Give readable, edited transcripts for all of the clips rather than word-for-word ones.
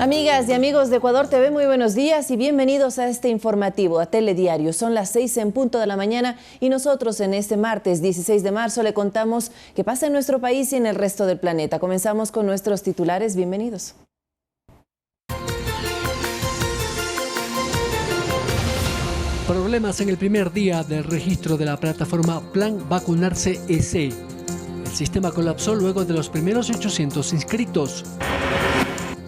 Amigas y amigos de Ecuador TV, muy buenos días y bienvenidos a este informativo, a Telediario. Son las 6 en punto de la mañana y nosotros en este martes 16 de marzo le contamos qué pasa en nuestro país y en el resto del planeta. Comenzamos con nuestros titulares. Bienvenidos. Problemas en el primer día del registro de la plataforma Plan Vacunarse EC. El sistema colapsó luego de los primeros 800 inscritos.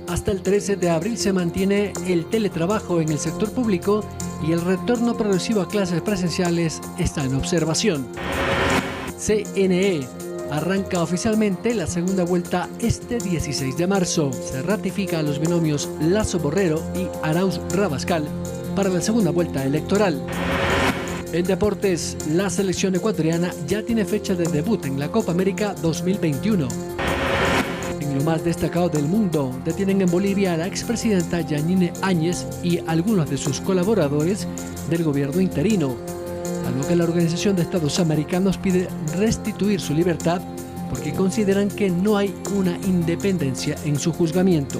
Hasta el 13 de abril se mantiene el teletrabajo en el sector público y el retorno progresivo a clases presenciales está en observación. CNE arranca oficialmente la segunda vuelta este 16 de marzo. Se ratifica a los binomios Lasso-Borrero y Arauz-Rabascal para la segunda vuelta electoral. En deportes, la selección ecuatoriana ya tiene fecha de debut en la Copa América 2021. En lo más destacado del mundo, detienen en Bolivia a la expresidenta Yanine Áñez y algunos de sus colaboradores del gobierno interino, a lo que la Organización de Estados Americanos pide restituir su libertad porque consideran que no hay una independencia en su juzgamiento.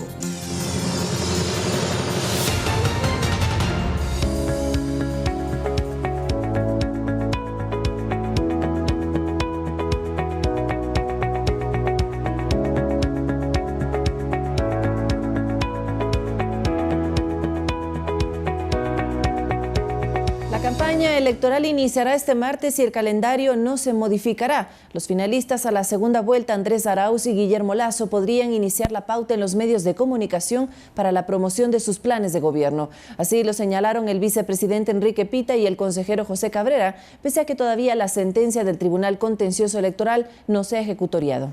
La campaña electoral iniciará este martes y el calendario no se modificará. Los finalistas a la segunda vuelta, Andrés Arauz y Guillermo Lasso, podrían iniciar la pauta en los medios de comunicación para la promoción de sus planes de gobierno. Así lo señalaron el vicepresidente Enrique Pita y el consejero José Cabrera, pese a que todavía la sentencia del Tribunal Contencioso Electoral no se ha ejecutoriado.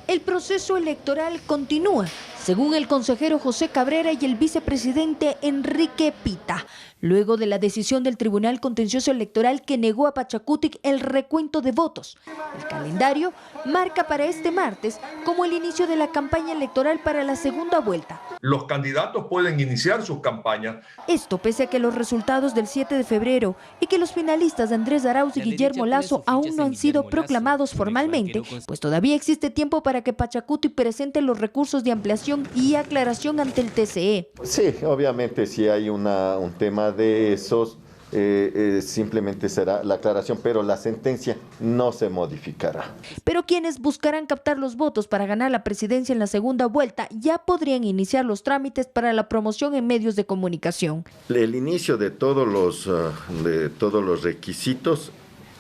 El proceso electoral continúa, según el consejero José Cabrera y el vicepresidente Enrique Pita, luego de la decisión del Tribunal Contencioso Electoral que negó a Pachacutic el recuento de votos. El calendario marca para este martes como el inicio de la campaña electoral para la segunda vuelta. Los candidatos pueden iniciar sus campañas. Esto pese a que los resultados del 7 de febrero y que los finalistas Andrés Arauz y Guillermo Lasso aún no han sido proclamados formalmente, pues todavía existe tiempo para que Pachacutic presente los recursos de ampliación y aclaración ante el TCE. Sí, obviamente si hay un tema de esos, simplemente será la aclaración, pero la sentencia no se modificará. Pero quienes buscarán captar los votos para ganar la presidencia en la segunda vuelta ya podrían iniciar los trámites para la promoción en medios de comunicación. El inicio de todos los requisitos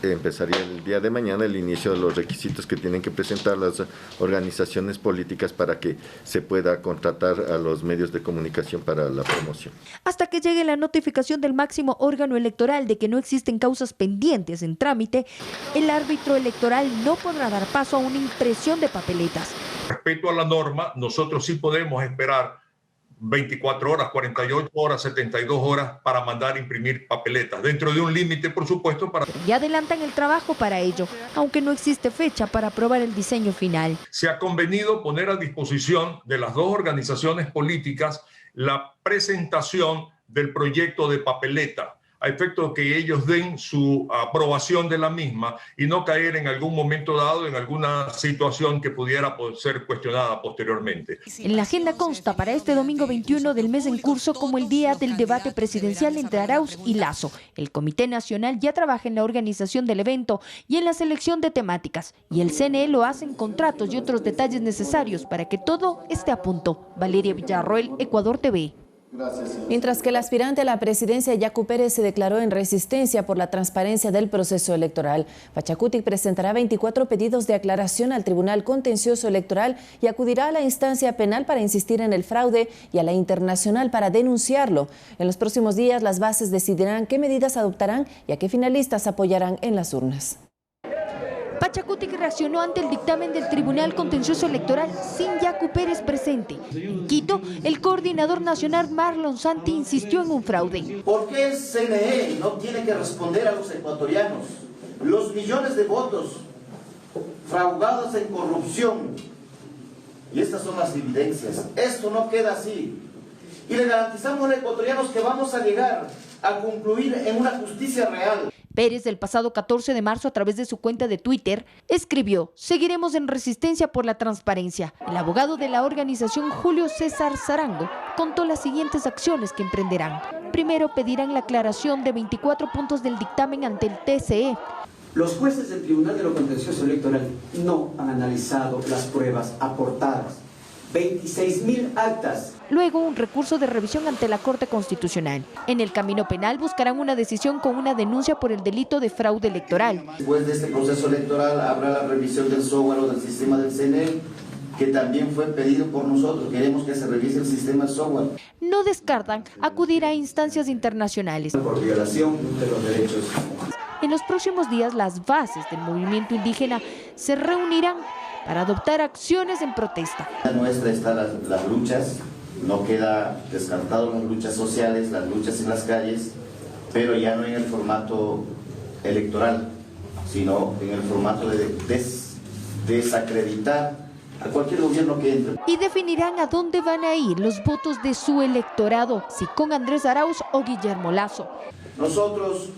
empezaría el día de mañana, el inicio de los requisitos que tienen que presentar las organizaciones políticas para que se pueda contratar a los medios de comunicación para la promoción. Hasta que llegue la notificación del máximo órgano electoral de que no existen causas pendientes en trámite, el árbitro electoral no podrá dar paso a una impresión de papeletas. Respecto a la norma, nosotros sí podemos esperar 24 horas, 48 horas, 72 horas para mandar imprimir papeletas, dentro de un límite, por supuesto. Ya adelantan el trabajo para ello, aunque no existe fecha para aprobar el diseño final. Se ha convenido poner a disposición de las dos organizaciones políticas la presentación del proyecto de papeleta, a efecto de que ellos den su aprobación de la misma y no caer en algún momento dado en alguna situación que pudiera ser cuestionada posteriormente. En la agenda consta para este domingo 21 del mes en curso como el día del debate presidencial entre Arauz y Lasso. El Comité Nacional ya trabaja en la organización del evento y en la selección de temáticas, y el CNE lo hace en contratos y otros detalles necesarios para que todo esté a punto. Valeria Villarroel, Ecuador TV. Mientras que el aspirante a la presidencia, Yacu Pérez, se declaró en resistencia por la transparencia del proceso electoral. Pachacutic presentará 24 pedidos de aclaración al Tribunal Contencioso Electoral y acudirá a la instancia penal para insistir en el fraude y a la internacional para denunciarlo. En los próximos días, las bases decidirán qué medidas adoptarán y a qué finalistas apoyarán en las urnas. Pachacutic reaccionó ante el dictamen del Tribunal Contencioso Electoral sin Yacu Pérez presente. En Quito, el coordinador nacional Marlon Santi insistió en un fraude. ¿Por qué el CNE no tiene que responder a los ecuatorianos? Los millones de votos fraudados en corrupción. Y estas son las evidencias. Esto no queda así. Y le garantizamos a los ecuatorianos que vamos a llegar a concluir en una justicia real. Pérez, el pasado 14 de marzo, a través de su cuenta de Twitter, escribió: "Seguiremos en resistencia por la transparencia". El abogado de la organización, Julio César Zarango, contó las siguientes acciones que emprenderán. Primero, pedirán la aclaración de 24 puntos del dictamen ante el TCE. Los jueces del Tribunal de lo Contencioso Electoral no han analizado las pruebas aportadas. 26.000 actas. Luego, un recurso de revisión ante la Corte Constitucional. En el camino penal buscarán una decisión con una denuncia por el delito de fraude electoral. Después de este proceso electoral habrá la revisión del software o del sistema del CNE, que también fue pedido por nosotros. Queremos que se revise el sistema del software. No descartan acudir a instancias internacionales. Por violación de los derechos. En los próximos días, las bases del movimiento indígena se reunirán para adoptar acciones en protesta. La nuestra están las luchas, no queda descartado las luchas sociales, las luchas en las calles, pero ya no en el formato electoral, sino en el formato de desacreditar a cualquier gobierno que entre. Y definirán a dónde van a ir los votos de su electorado, si con Andrés Arauz o Guillermo Lasso. Nosotros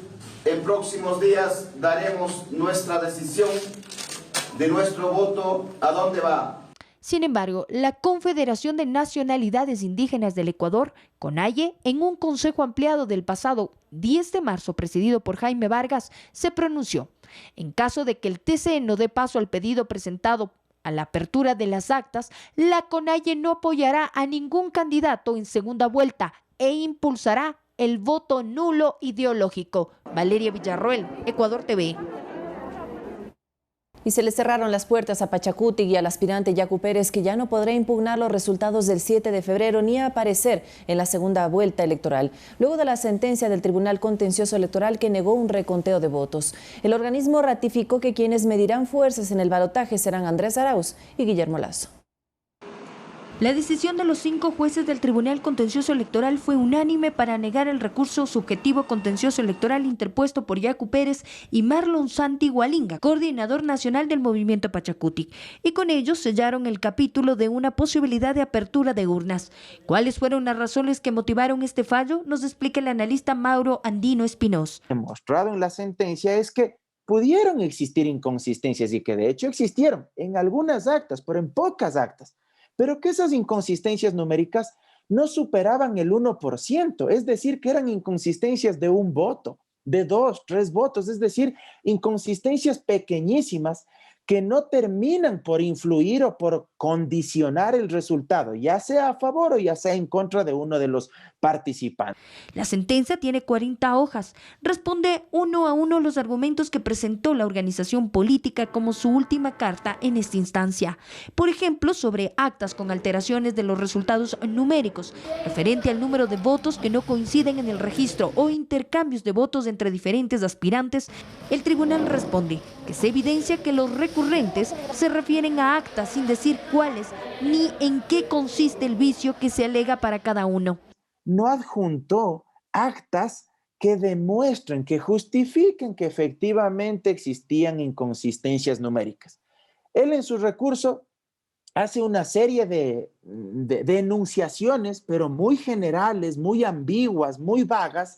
en próximos días daremos nuestra decisión de nuestro voto, ¿a dónde va? Sin embargo, la Confederación de Nacionalidades Indígenas del Ecuador, CONAIE, en un consejo ampliado del pasado 10 de marzo presidido por Jaime Vargas, se pronunció: en caso de que el TCE no dé paso al pedido presentado a la apertura de las actas, la CONAIE no apoyará a ningún candidato en segunda vuelta e impulsará el voto nulo ideológico. Valeria Villarroel, Ecuador TV. Y se le cerraron las puertas a Pachacutic y al aspirante Yacu Pérez, que ya no podrá impugnar los resultados del 7 de febrero ni aparecer en la segunda vuelta electoral, luego de la sentencia del Tribunal Contencioso Electoral que negó un reconteo de votos. El organismo ratificó que quienes medirán fuerzas en el balotaje serán Andrés Arauz y Guillermo Lasso. La decisión de los 5 jueces del Tribunal Contencioso Electoral fue unánime para negar el recurso subjetivo contencioso electoral interpuesto por Yacu Pérez y Marlon Santi Hualinga, coordinador nacional del movimiento Pachacutic, y con ellos sellaron el capítulo de una posibilidad de apertura de urnas. ¿Cuáles fueron las razones que motivaron este fallo? Nos explica el analista Mauro Andino Espinoz. Demostrado en la sentencia es que pudieron existir inconsistencias y que de hecho existieron en algunas actas, pero en pocas actas. Pero que esas inconsistencias numéricas no superaban el 1%, es decir, que eran inconsistencias de un voto, de 2, 3 votos, es decir, inconsistencias pequeñísimas que no terminan por influir o por condicionar el resultado, ya sea a favor o ya sea en contra de uno de los participantes. La sentencia tiene 40 hojas. Responde uno a uno los argumentos que presentó la organización política como su última carta en esta instancia. Por ejemplo, sobre actas con alteraciones de los resultados numéricos, referente al número de votos que no coinciden en el registro o intercambios de votos entre diferentes aspirantes, el tribunal responde que se evidencia que los recurrentes se refieren a actas sin decir cuáles ni en qué consiste el vicio que se alega para cada uno. No adjuntó actas que demuestren, que justifiquen que efectivamente existían inconsistencias numéricas. Él en su recurso hace una serie de enunciaciones, pero muy generales, muy ambiguas, muy vagas,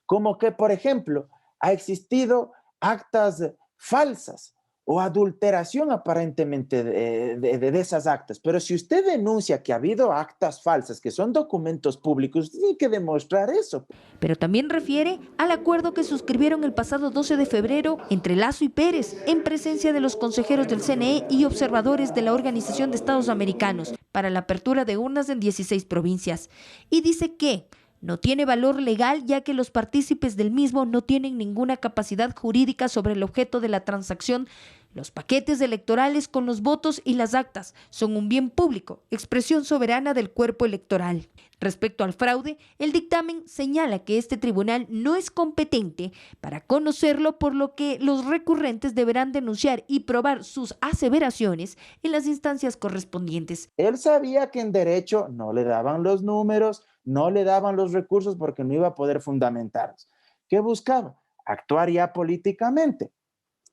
como que, por ejemplo, ha existido actas falsas o adulteración aparentemente de esas actas. Pero si usted denuncia que ha habido actas falsas, que son documentos públicos, tiene que demostrar eso. Pero también refiere al acuerdo que suscribieron el pasado 12 de febrero entre Lasso y Pérez, en presencia de los consejeros del CNE y observadores de la Organización de Estados Americanos, para la apertura de urnas en 16 provincias. Y dice que no tiene valor legal, ya que los partícipes del mismo no tienen ninguna capacidad jurídica sobre el objeto de la transacción. Los paquetes electorales con los votos y las actas son un bien público, expresión soberana del cuerpo electoral. Respecto al fraude, el dictamen señala que este tribunal no es competente para conocerlo, por lo que los recurrentes deberán denunciar y probar sus aseveraciones en las instancias correspondientes. Él sabía que en derecho no le daban los números, no le daban los recursos porque no iba a poder fundamentarlos. ¿Qué buscaba? Actuar ya políticamente.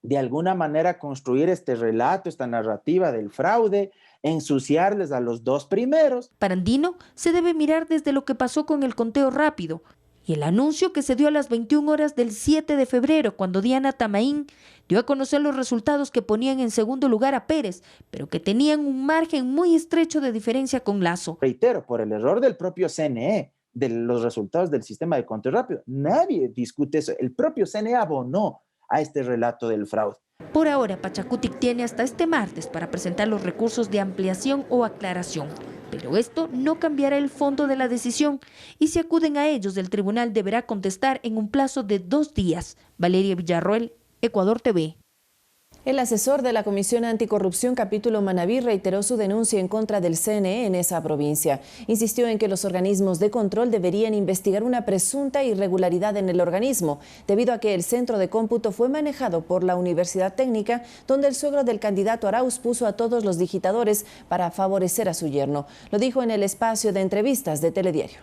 De alguna manera construir este relato, esta narrativa del fraude, ensuciarles a los 2 primeros. Para Andino, se debe mirar desde lo que pasó con el conteo rápido y el anuncio que se dio a las 21 horas del 7 de febrero, cuando Diana Tamaín dio a conocer los resultados que ponían en segundo lugar a Pérez, pero que tenían un margen muy estrecho de diferencia con Lasso. Reitero, por el error del propio CNE, de los resultados del sistema de conteo rápido, nadie discute eso. El propio CNE abonó a este relato del fraude. Por ahora, Pachacutic tiene hasta este martes para presentar los recursos de ampliación o aclaración. Pero esto no cambiará el fondo de la decisión y si acuden a ellos, el tribunal deberá contestar en un plazo de 2 días. Valeria Villarroel, Ecuador TV. El asesor de la Comisión Anticorrupción Capítulo Manabí reiteró su denuncia en contra del CNE en esa provincia. Insistió en que los organismos de control deberían investigar una presunta irregularidad en el organismo, debido a que el centro de cómputo fue manejado por la Universidad Técnica, donde el suegro del candidato Arauz puso a todos los digitadores para favorecer a su yerno. Lo dijo en el espacio de entrevistas de Telediario.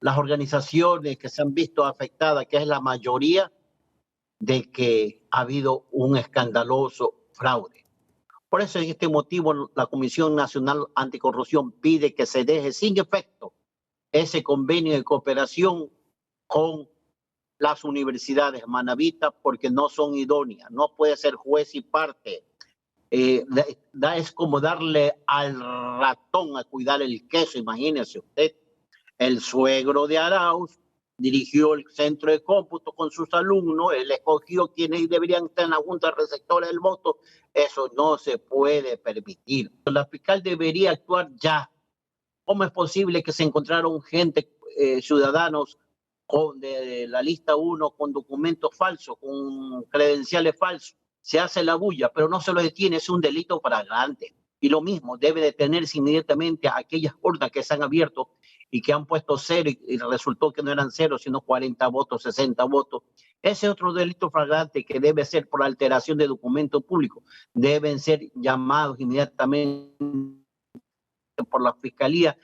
Las organizaciones que se han visto afectadas, que es la mayoría, de que ha habido un escandaloso fraude. Por eso, en este motivo, la Comisión Nacional Anticorrupción pide que se deje sin efecto ese convenio de cooperación con las universidades manabitas porque no son idóneas, no puede ser juez y parte. Es como darle al ratón a cuidar el queso, imagínese usted. El suegro de Arauz dirigió el centro de cómputo con sus alumnos, él escogió quienes deberían estar en la junta receptora del voto. Eso no se puede permitir. La fiscal debería actuar ya. ¿Cómo es posible que se encontraron ciudadanos de la lista 1 con documentos falsos, con credenciales falsos? Se hace la bulla, pero no se lo detiene, es un delito flagrante. Y lo mismo, debe detenerse inmediatamente a aquellas urnas que se han abierto y que han puesto 0 y resultó que no eran 0, sino 40 votos, 60 votos. Ese es otro delito flagrante que debe ser por alteración de documento público. Deben ser llamados inmediatamente por la Fiscalía.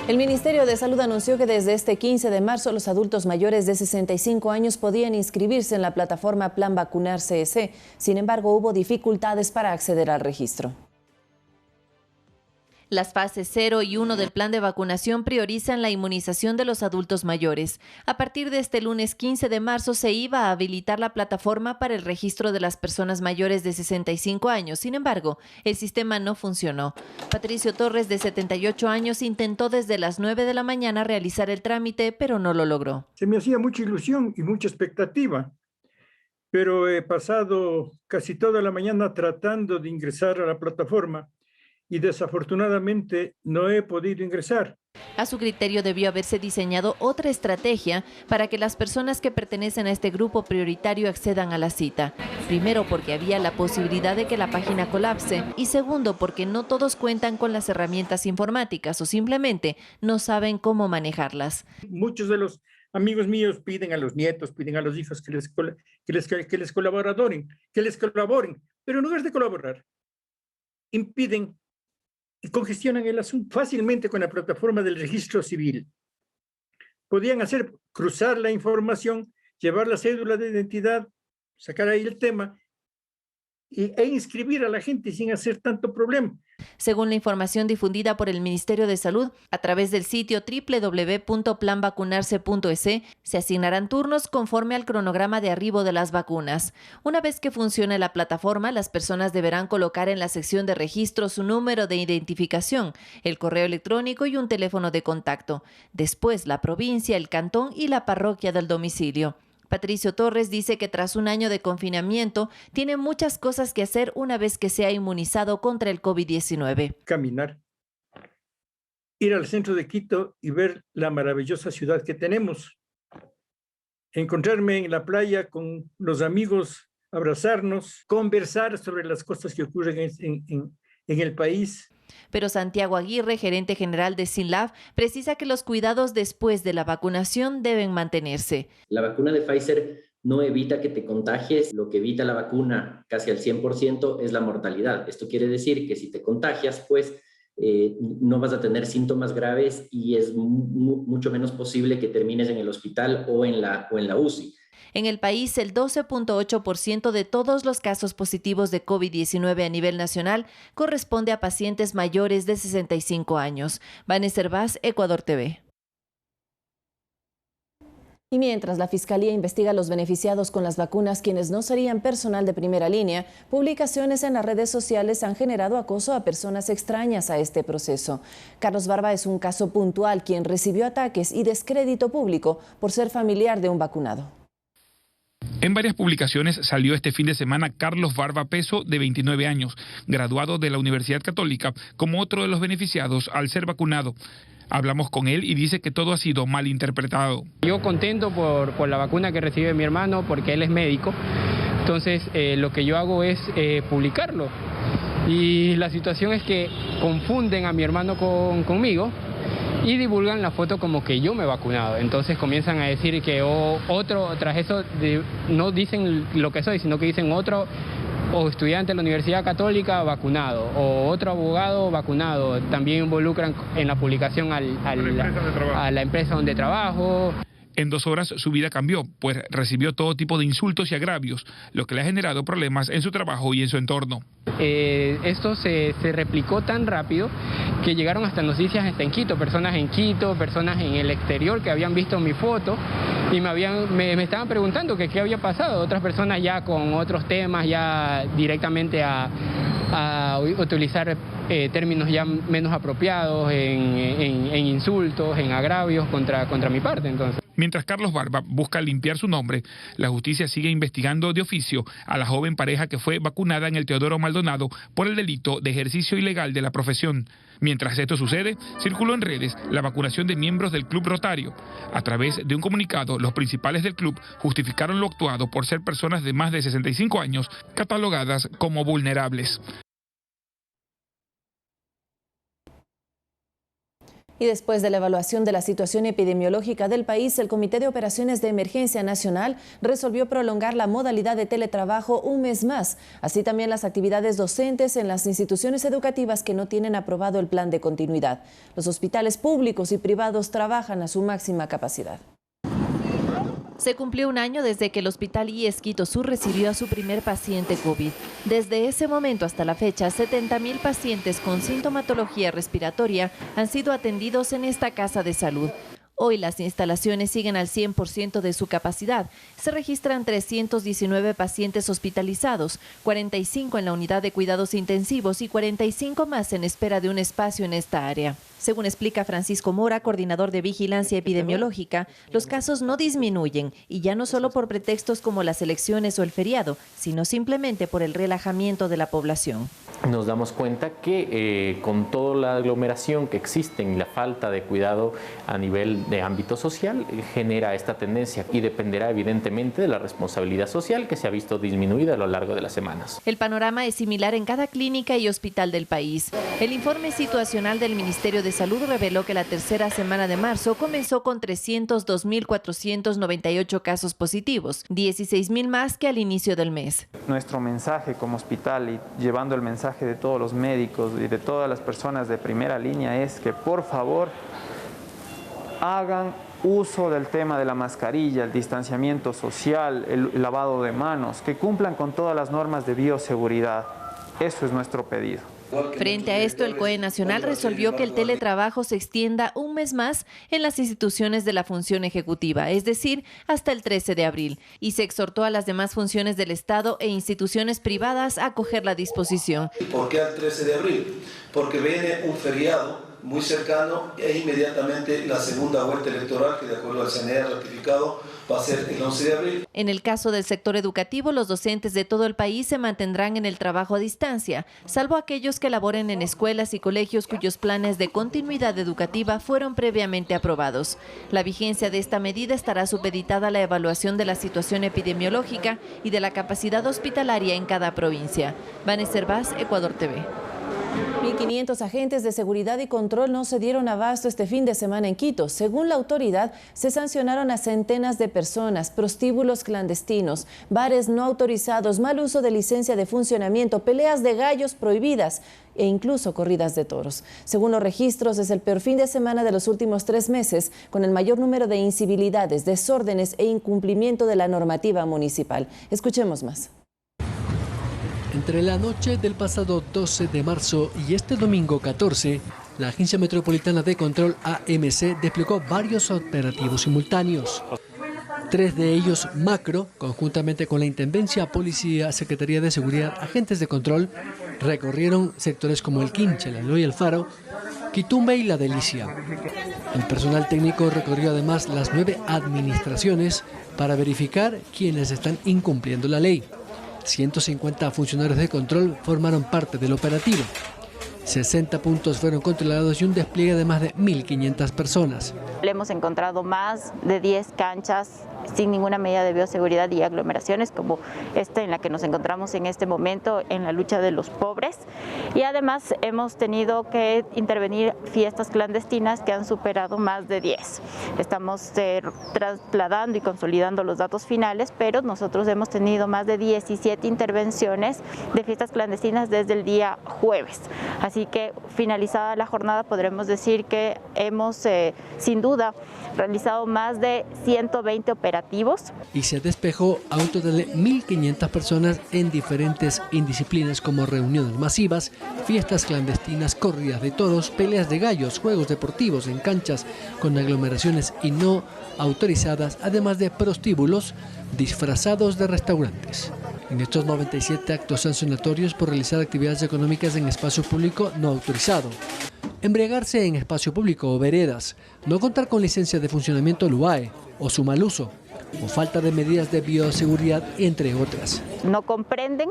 El Ministerio de Salud anunció que desde este 15 de marzo los adultos mayores de 65 años podían inscribirse en la plataforma Plan Vacunarse EC. Sin embargo, hubo dificultades para acceder al registro. Las fases 0 y 1 del plan de vacunación priorizan la inmunización de los adultos mayores. A partir de este lunes 15 de marzo se iba a habilitar la plataforma para el registro de las personas mayores de 65 años. Sin embargo, el sistema no funcionó. Patricio Torres, de 78 años, intentó desde las 9 de la mañana realizar el trámite, pero no lo logró. Se me hacía mucha ilusión y mucha expectativa, pero he pasado casi toda la mañana tratando de ingresar a la plataforma y desafortunadamente no he podido ingresar. A su criterio debió haberse diseñado otra estrategia para que las personas que pertenecen a este grupo prioritario accedan a la cita. Primero, porque había la posibilidad de que la página colapse y segundo, porque no todos cuentan con las herramientas informáticas o simplemente no saben cómo manejarlas. Muchos de los amigos míos piden a los nietos, piden a los hijos que les colaboren, pero en lugar de colaborar, impiden y congestionan el asunto fácilmente con la plataforma del registro civil. Podían cruzar la información, llevar la cédula de identidad, sacar ahí el tema e inscribir a la gente sin hacer tanto problema. Según la información difundida por el Ministerio de Salud, a través del sitio www.planvacunarse.es, se asignarán turnos conforme al cronograma de arribo de las vacunas. Una vez que funcione la plataforma, las personas deberán colocar en la sección de registro su número de identificación, el correo electrónico y un teléfono de contacto. Después, la provincia, el cantón y la parroquia del domicilio. Patricio Torres dice que tras un año de confinamiento, tiene muchas cosas que hacer una vez que sea inmunizado contra el COVID-19. Caminar, ir al centro de Quito y ver la maravillosa ciudad que tenemos. Encontrarme en la playa con los amigos, abrazarnos, conversar sobre las cosas que ocurren en el país. Pero Santiago Aguirre, gerente general de SINLAB, precisa que los cuidados después de la vacunación deben mantenerse. La vacuna de Pfizer no evita que te contagies, lo que evita la vacuna casi al 100% es la mortalidad. Esto quiere decir que si te contagias, pues no vas a tener síntomas graves y es mucho menos posible que termines en el hospital o en la UCI. En el país, el 12.8% de todos los casos positivos de COVID-19 a nivel nacional corresponde a pacientes mayores de 65 años. Vanessa Hervás, Ecuador TV. Y mientras la Fiscalía investiga a los beneficiados con las vacunas quienes no serían personal de primera línea, publicaciones en las redes sociales han generado acoso a personas extrañas a este proceso. Carlos Barba es un caso puntual quien recibió ataques y descrédito público por ser familiar de un vacunado. En varias publicaciones salió este fin de semana Carlos Barba Peso, de 29 años, graduado de la Universidad Católica, como otro de los beneficiados al ser vacunado. Hablamos con él y dice que todo ha sido mal interpretado. Yo contento por la vacuna que recibe mi hermano porque él es médico, entonces lo que yo hago es publicarlo. Y la situación es que confunden a mi hermano conmigo y divulgan la foto como que yo me he vacunado. Entonces comienzan a decir que otro, tras eso no dicen lo que soy, sino que dicen otro o estudiante de la Universidad Católica vacunado, o otro abogado vacunado. También involucran en la publicación a la empresa donde trabajo. En 2 horas su vida cambió, pues recibió todo tipo de insultos y agravios, lo que le ha generado problemas en su trabajo y en su entorno. Esto se replicó tan rápido que llegaron hasta noticias hasta en Quito, personas en el exterior que habían visto mi foto y me estaban preguntando que qué había pasado. Otras personas ya con otros temas, ya directamente a utilizar términos ya menos apropiados, en insultos, en agravios contra mi parte. Entonces, mientras Carlos Barba busca limpiar su nombre, la justicia sigue investigando de oficio a la joven pareja que fue vacunada en el Teodoro Maldonado por el delito de ejercicio ilegal de la profesión. Mientras esto sucede, circuló en redes la vacunación de miembros del Club Rotario. A través de un comunicado, los principales del club justificaron lo actuado por ser personas de más de 65 años catalogadas como vulnerables. Y después de la evaluación de la situación epidemiológica del país, el Comité de Operaciones de Emergencia Nacional resolvió prolongar la modalidad de teletrabajo un mes más, así también las actividades docentes en las instituciones educativas que no tienen aprobado el plan de continuidad. Los hospitales públicos y privados trabajan a su máxima capacidad. Se cumplió un año desde que el Hospital IES Quito Sur recibió a su primer paciente COVID. Desde ese momento hasta la fecha, 70.000 pacientes con sintomatología respiratoria han sido atendidos en esta casa de salud. Hoy las instalaciones siguen al 100% de su capacidad. Se registran 319 pacientes hospitalizados, 45 en la unidad de cuidados intensivos y 45 más en espera de un espacio en esta área. Según explica Francisco Mora, coordinador de Vigilancia Epidemiológica, los casos no disminuyen y ya no solo por pretextos como las elecciones o el feriado, sino simplemente por el relajamiento de la población. Nos damos cuenta que con toda la aglomeración que existe y la falta de cuidado a nivel de ámbito social genera esta tendencia y dependerá evidentemente de la responsabilidad social que se ha visto disminuida a lo largo de las semanas. El panorama es similar en cada clínica y hospital del país. El informe situacional del Ministerio de Salud reveló que la tercera semana de marzo comenzó con 302.498 casos positivos, 16.000 más que al inicio del mes. Nuestro mensaje como hospital y llevando el mensaje de todos los médicos y de todas las personas de primera línea es que por favor hagan uso del tema de la mascarilla, el distanciamiento social, el lavado de manos, que cumplan con todas las normas de bioseguridad. Eso es nuestro pedido. Frente a esto, el COE Nacional resolvió que el teletrabajo se extienda un mes más en las instituciones de la función ejecutiva, es decir, hasta el 13 de abril, y se exhortó a las demás funciones del Estado e instituciones privadas a acoger la disposición. ¿Por qué al 13 de abril? Porque viene un feriado muy cercano e inmediatamente la segunda vuelta electoral, que de acuerdo al CNE ratificado va a ser el 11 de abril. En el caso del sector educativo, los docentes de todo el país se mantendrán en el trabajo a distancia, salvo aquellos que laboren en escuelas y colegios cuyos planes de continuidad educativa fueron previamente aprobados. La vigencia de esta medida estará supeditada a la evaluación de la situación epidemiológica y de la capacidad hospitalaria en cada provincia. Vanessa Hervás, Ecuador TV. 1.500 agentes de seguridad y control no se dieron abasto este fin de semana en Quito. Según la autoridad, se sancionaron a centenas de personas, prostíbulos clandestinos, bares no autorizados, mal uso de licencia de funcionamiento, peleas de gallos prohibidas e incluso corridas de toros. Según los registros, es el peor fin de semana de los últimos 3 meses, con el mayor número de incivilidades, desórdenes e incumplimiento de la normativa municipal. Escuchemos más. Entre la noche del pasado 12 de marzo y este domingo 14, la Agencia Metropolitana de Control AMC desplegó varios operativos simultáneos. 3 de ellos macro, conjuntamente con la Intendencia, Policía, Secretaría de Seguridad, agentes de control, recorrieron sectores como El Quinche, La Loya, El Faro, Quitumbe y La Delicia. El personal técnico recorrió además las 9 administraciones para verificar quiénes están incumpliendo la ley. 150 funcionarios de control formaron parte del operativo. 60 puntos fueron controlados y un despliegue de más de 1.500 personas. Hemos encontrado más de 10 canchas sin ninguna medida de bioseguridad y aglomeraciones como esta en la que nos encontramos en este momento en la lucha de los pobres. Y además hemos tenido que intervenir fiestas clandestinas que han superado más de 10. Estamos trasladando y consolidando los datos finales, pero nosotros hemos tenido más de 17 intervenciones de fiestas clandestinas desde el día jueves. Así que finalizada la jornada podremos decir que hemos sin duda realizado más de 120 operativos. Y se despejó a un total de 1.500 personas en diferentes indisciplinas como reuniones masivas, fiestas clandestinas, corridas de toros, peleas de gallos, juegos deportivos en canchas con aglomeraciones y no autorizadas, además de prostíbulos disfrazados de restaurantes. En estos 97 actos sancionatorios por realizar actividades económicas en espacio público no autorizado, embriagarse en espacio público o veredas, no contar con licencia de funcionamiento LUAE o su mal uso, o falta de medidas de bioseguridad, entre otras. No comprenden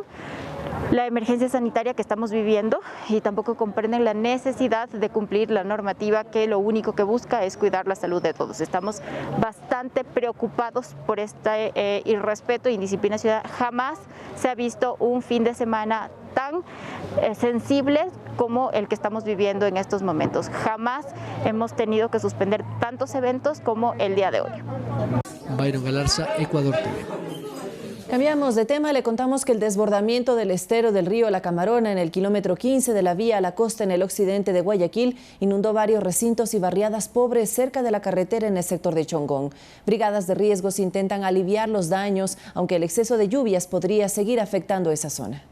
la emergencia sanitaria que estamos viviendo y tampoco comprenden la necesidad de cumplir la normativa que lo único que busca es cuidar la salud de todos. Estamos bastante preocupados por este irrespeto e indisciplina ciudadana. Jamás se ha visto un fin de semana tan sensible como el que estamos viviendo en estos momentos. Jamás hemos tenido que suspender tantos eventos como el día de hoy. Byron Galarza, Ecuador TV. Cambiamos de tema, le contamos que el desbordamiento del estero del río La Camarona en el kilómetro 15 de la vía a la costa en el occidente de Guayaquil inundó varios recintos y barriadas pobres cerca de la carretera en el sector de Chongón. Brigadas de riesgos intentan aliviar los daños, aunque el exceso de lluvias podría seguir afectando esa zona.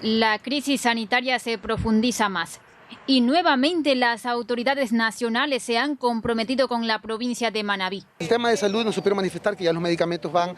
La crisis sanitaria se profundiza más. Y nuevamente las autoridades nacionales se han comprometido con la provincia de Manabí. El tema de salud nos supieron manifestar que ya los medicamentos van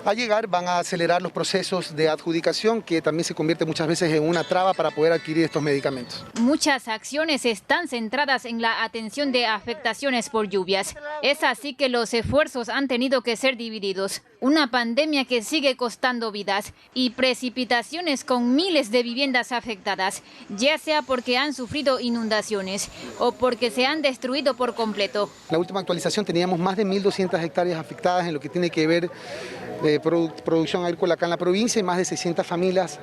a llegar, van a acelerar los procesos de adjudicación, que también se convierte muchas veces en una traba para poder adquirir estos medicamentos. Muchas acciones están centradas en la atención de afectaciones por lluvias. Es así que los esfuerzos han tenido que ser divididos. Una pandemia que sigue costando vidas y precipitaciones con miles de viviendas afectadas, ya sea porque han sufrido inundaciones o porque se han destruido por completo. En la última actualización teníamos más de 1.200 hectáreas afectadas en lo que tiene que ver producción agrícola acá en la provincia y más de 600 familias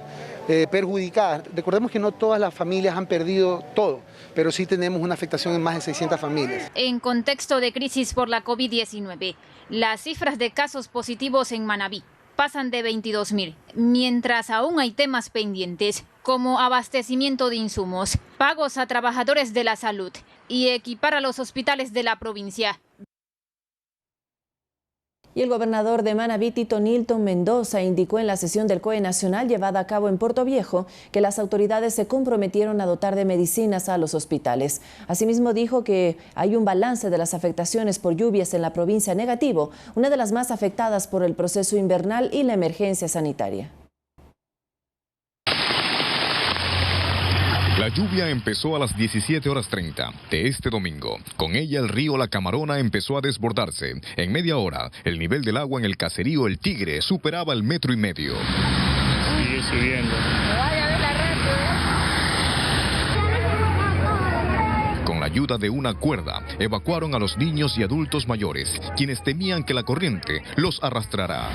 perjudicadas. Recordemos que no todas las familias han perdido todo, pero sí tenemos una afectación en más de 600 familias. En contexto de crisis por la COVID-19, las cifras de casos positivos en Manabí pasan de 22.000, mientras aún hay temas pendientes como abastecimiento de insumos, pagos a trabajadores de la salud y equipar a los hospitales de la provincia. Y el gobernador de Manabí, Tito Nilton Mendoza, indicó en la sesión del COE Nacional llevada a cabo en Puerto Viejo que las autoridades se comprometieron a dotar de medicinas a los hospitales. Asimismo dijo que hay un balance de las afectaciones por lluvias en la provincia negativo, una de las más afectadas por el proceso invernal y la emergencia sanitaria. La lluvia empezó a las 17:30 de este domingo. Con ella el río La Camarona empezó a desbordarse. En media hora, el nivel del agua en el caserío El Tigre superaba el 1,5 metros. Sigue subiendo. Con la ayuda de una cuerda, evacuaron a los niños y adultos mayores, quienes temían que la corriente los arrastrará.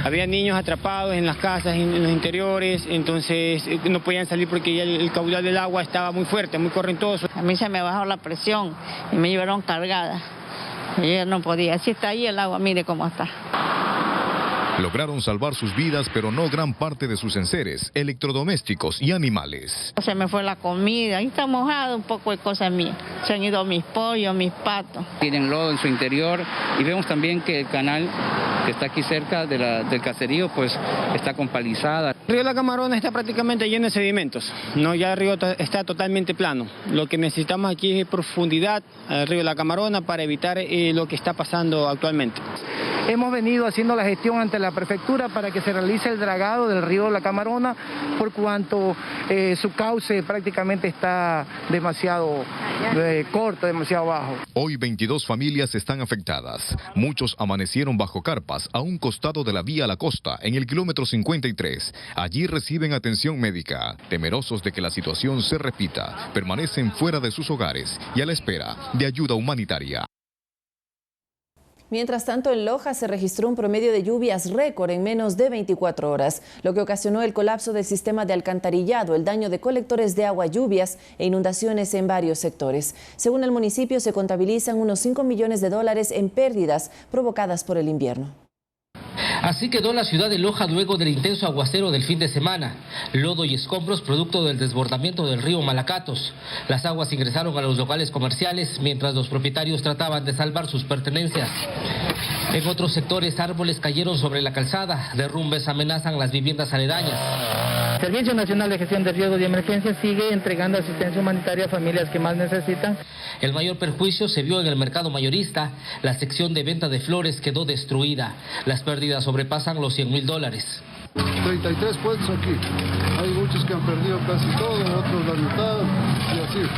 Había niños atrapados en las casas, en los interiores, entonces no podían salir porque ya el caudal del agua estaba muy fuerte, muy correntoso. A mí se me bajó la presión y me llevaron cargada. Yo no podía, así está ahí el agua, mire cómo está. Lograron salvar sus vidas, pero no gran parte de sus enseres, electrodomésticos y animales. Se me fue la comida, ahí está mojado un poco de cosas mías. Se han ido mis pollos, mis patos. Tienen lodo en su interior y vemos también que el canal que está aquí cerca del caserío pues está con palizada. El río La Camarona está prácticamente lleno de sedimentos, ¿no? Ya el río está totalmente plano. Lo que necesitamos aquí es profundidad al río La Camarona para evitar lo que está pasando actualmente. Hemos venido haciendo la gestión ante la prefectura para que se realice el dragado del río La Camarona, por cuanto su cauce prácticamente está demasiado corto, demasiado bajo. Hoy 22 familias están afectadas. Muchos amanecieron bajo carpas a un costado de la vía a la costa, en el kilómetro 53. Allí reciben atención médica. Temerosos de que la situación se repita, permanecen fuera de sus hogares y a la espera de ayuda humanitaria. Mientras tanto, en Loja se registró un promedio de lluvias récord en menos de 24 horas, lo que ocasionó el colapso del sistema de alcantarillado, el daño de colectores de agua, lluvias e inundaciones en varios sectores. Según el municipio, se contabilizan unos 5 millones de dólares en pérdidas provocadas por el invierno. Así quedó la ciudad de Loja luego del intenso aguacero del fin de semana. Lodo y escombros producto del desbordamiento del río Malacatos. Las aguas ingresaron a los locales comerciales mientras los propietarios trataban de salvar sus pertenencias. En otros sectores, árboles cayeron sobre la calzada, derrumbes amenazan las viviendas aledañas. El Servicio Nacional de Gestión de Riesgos y Emergencias sigue entregando asistencia humanitaria a familias que más necesitan. El mayor perjuicio se vio en el mercado mayorista. La sección de venta de flores quedó destruida. Las pérdidas sobrepasan los $100,000. 33 puestos aquí. Hay muchos que han perdido casi todo, otros la mitad y así.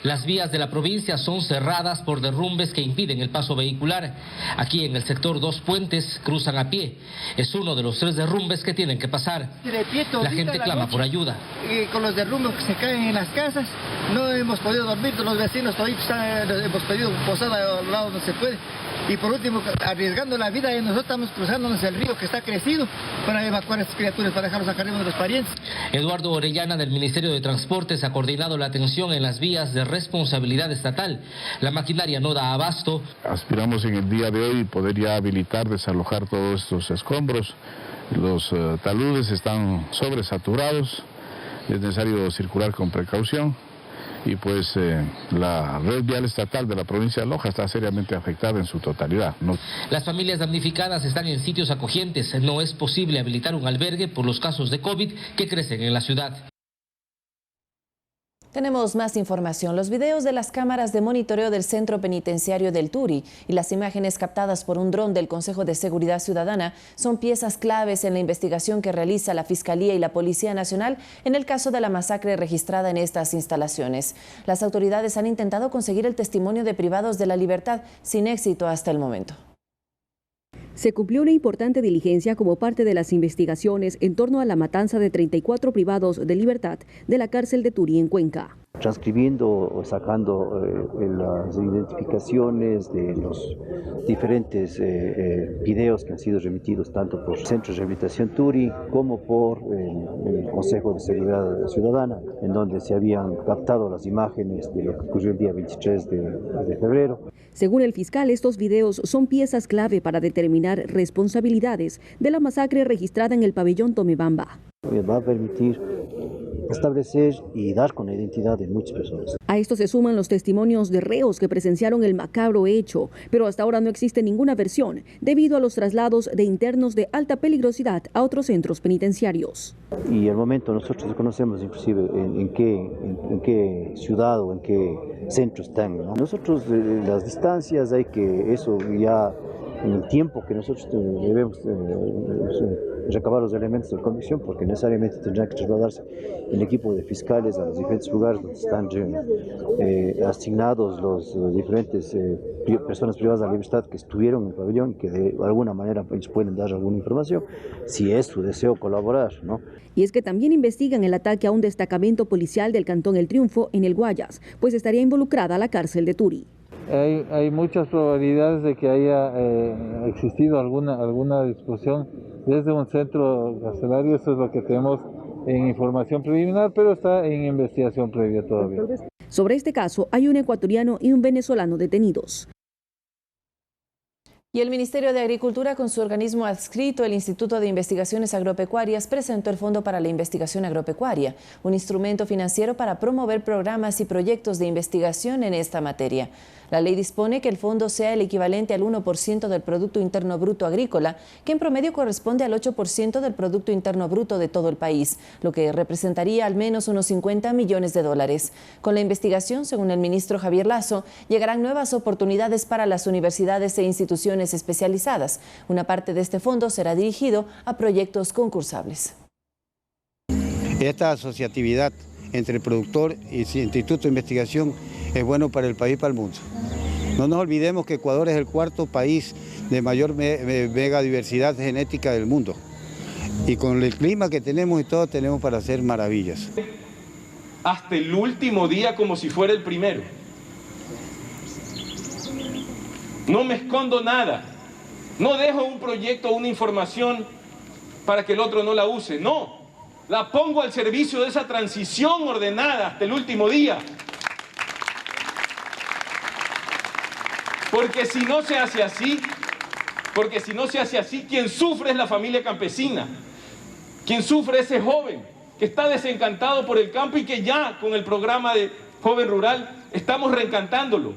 Las vías de la provincia son cerradas por derrumbes que impiden el paso vehicular. Aquí en el sector Dos Puentes cruzan a pie. Es uno de los 3 derrumbes que tienen que pasar. La gente clama por ayuda. Y con los derrumbes que se caen en las casas, no hemos podido dormir, los vecinos todavía hemos pedido posada al lado donde se puede. Y por último, arriesgando la vida, nosotros estamos cruzándonos el río que está crecido para evacuar a estas criaturas, para dejarlos acá arriba de los parientes. Eduardo Orellana del Ministerio de Transportes ha coordinado la atención en las vías de responsabilidad estatal. La maquinaria no da abasto. Aspiramos en el día de hoy poder ya habilitar, desalojar todos estos escombros. Los taludes están sobresaturados, es necesario circular con precaución. Y pues la red vial estatal de la provincia de Loja está seriamente afectada en su totalidad, ¿no? Las familias damnificadas están en sitios acogientes. No es posible habilitar un albergue por los casos de COVID que crecen en la ciudad. Tenemos más información. Los videos de las cámaras de monitoreo del Centro Penitenciario del Turi y las imágenes captadas por un dron del Consejo de Seguridad Ciudadana son piezas claves en la investigación que realiza la Fiscalía y la Policía Nacional en el caso de la masacre registrada en estas instalaciones. Las autoridades han intentado conseguir el testimonio de privados de la libertad sin éxito hasta el momento. Se cumplió una importante diligencia como parte de las investigaciones en torno a la matanza de 34 privados de libertad de la cárcel de Turi en Cuenca. Transcribiendo o sacando las identificaciones de los diferentes videos que han sido remitidos tanto por Centro de Rehabilitación Turi como por el Consejo de Seguridad Ciudadana, en donde se habían captado las imágenes de lo que ocurrió el día 23 de febrero. Según el fiscal, estos videos son piezas clave para determinar responsabilidades de la masacre registrada en el pabellón Tomebamba. Va a permitir establecer y dar con la identidad de muchas personas. A esto se suman los testimonios de reos que presenciaron el macabro hecho, pero hasta ahora no existe ninguna versión debido a los traslados de internos de alta peligrosidad a otros centros penitenciarios. Y al momento nosotros desconocemos inclusive en qué ciudad o en qué centro están, ¿no? Nosotros las distancias hay que eso ya en el tiempo que nosotros debemos recabar los elementos de convicción, porque necesariamente tendrá que trasladarse el equipo de fiscales a los diferentes lugares donde están asignados los diferentes personas privadas de la libertad que estuvieron en el pabellón y que de alguna manera ellos pueden dar alguna información, si es su deseo colaborar, ¿no? Y es que también investigan el ataque a un destacamento policial del Cantón El Triunfo en el Guayas, pues estaría involucrada la cárcel de Turi. Hay muchas probabilidades de que haya existido alguna discusión desde un centro carcelario. Eso es lo que tenemos en información preliminar, pero está en investigación previa todavía. Sobre este caso, hay un ecuatoriano y un venezolano detenidos. Y el Ministerio de Agricultura, con su organismo adscrito, el Instituto de Investigaciones Agropecuarias, presentó el Fondo para la Investigación Agropecuaria, un instrumento financiero para promover programas y proyectos de investigación en esta materia. La ley dispone que el fondo sea el equivalente al 1% del Producto Interno Bruto agrícola, que en promedio corresponde al 8% del Producto Interno Bruto de todo el país, lo que representaría al menos unos 50 millones de dólares. Con la investigación, según el ministro Javier Lasso, llegarán nuevas oportunidades para las universidades e instituciones especializadas. Una parte de este fondo será dirigido a proyectos concursables. Esta asociatividad entre el productor y el Instituto de Investigación es bueno para el país y para el mundo. No nos olvidemos que Ecuador es el cuarto país de mayor megadiversidad genética del mundo. Y con el clima que tenemos y todo, tenemos para hacer maravillas. Hasta el último día como si fuera el primero. No me escondo nada. No dejo un proyecto o una información para que el otro no la use. No, la pongo al servicio de esa transición ordenada hasta el último día. Porque si no se hace así, quien sufre es la familia campesina. Quien sufre es ese joven que está desencantado por el campo y que ya con el programa de Joven Rural estamos reencantándolo.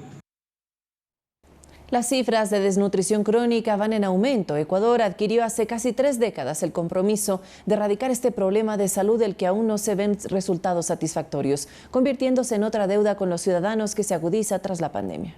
Las cifras de desnutrición crónica van en aumento. Ecuador adquirió hace casi 3 décadas el compromiso de erradicar este problema de salud del que aún no se ven resultados satisfactorios, convirtiéndose en otra deuda con los ciudadanos que se agudiza tras la pandemia.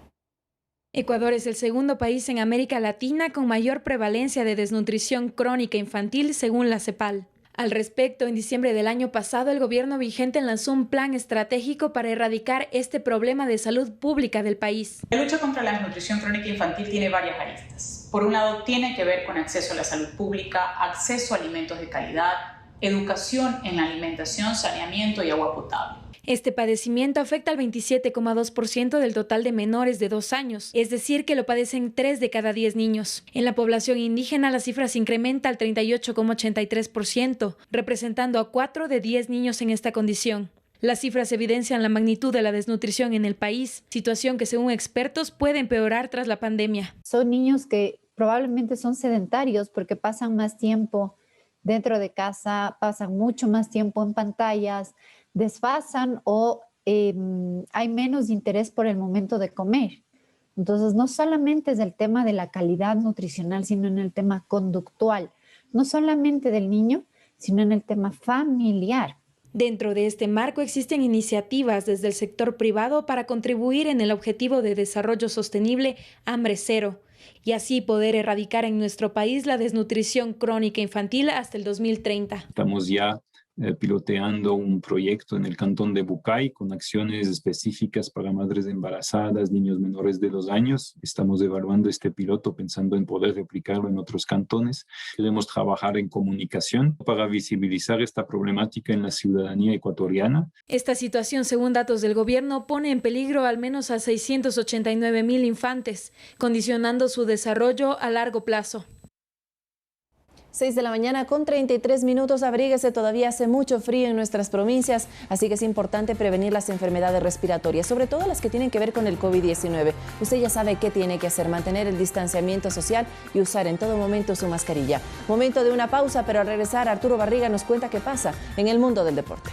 Ecuador es el segundo país en América Latina con mayor prevalencia de desnutrición crónica infantil, según la CEPAL. Al respecto, en diciembre del año pasado, el gobierno vigente lanzó un plan estratégico para erradicar este problema de salud pública del país. La lucha contra la desnutrición crónica infantil tiene varias aristas. Por un lado, tiene que ver con acceso a la salud pública, acceso a alimentos de calidad, educación en la alimentación, saneamiento y agua potable. Este padecimiento afecta al 27,2% del total de menores de 2 años, es decir, que lo padecen 3 de cada 10 niños. En la población indígena, la cifra se incrementa al 38,83%, representando a 4 de 10 niños en esta condición. Las cifras evidencian la magnitud de la desnutrición en el país, situación que, según expertos, puede empeorar tras la pandemia. Son niños que probablemente son sedentarios porque pasan más tiempo dentro de casa, pasan mucho más tiempo en pantallas, desfasan o hay menos interés por el momento de comer. Entonces, no solamente es el tema de la calidad nutricional, sino en el tema conductual, no solamente del niño, sino en el tema familiar. Dentro de este marco existen iniciativas desde el sector privado para contribuir en el objetivo de desarrollo sostenible Hambre Cero y así poder erradicar en nuestro país la desnutrición crónica infantil hasta el 2030. Estamos ya piloteando un proyecto en el cantón de Bucay con acciones específicas para madres embarazadas, niños menores de 2 años. Estamos evaluando este piloto pensando en poder replicarlo en otros cantones. Queremos trabajar en comunicación para visibilizar esta problemática en la ciudadanía ecuatoriana. Esta situación, según datos del gobierno, pone en peligro al menos a 689,000 infantes, condicionando su desarrollo a largo plazo. 6 de la mañana con 33 minutos, abríguese, todavía hace mucho frío en nuestras provincias, así que es importante prevenir las enfermedades respiratorias, sobre todo las que tienen que ver con el COVID-19. Usted ya sabe qué tiene que hacer, mantener el distanciamiento social y usar en todo momento su mascarilla. Momento de una pausa, pero al regresar Arturo Barriga nos cuenta qué pasa en el mundo del deporte.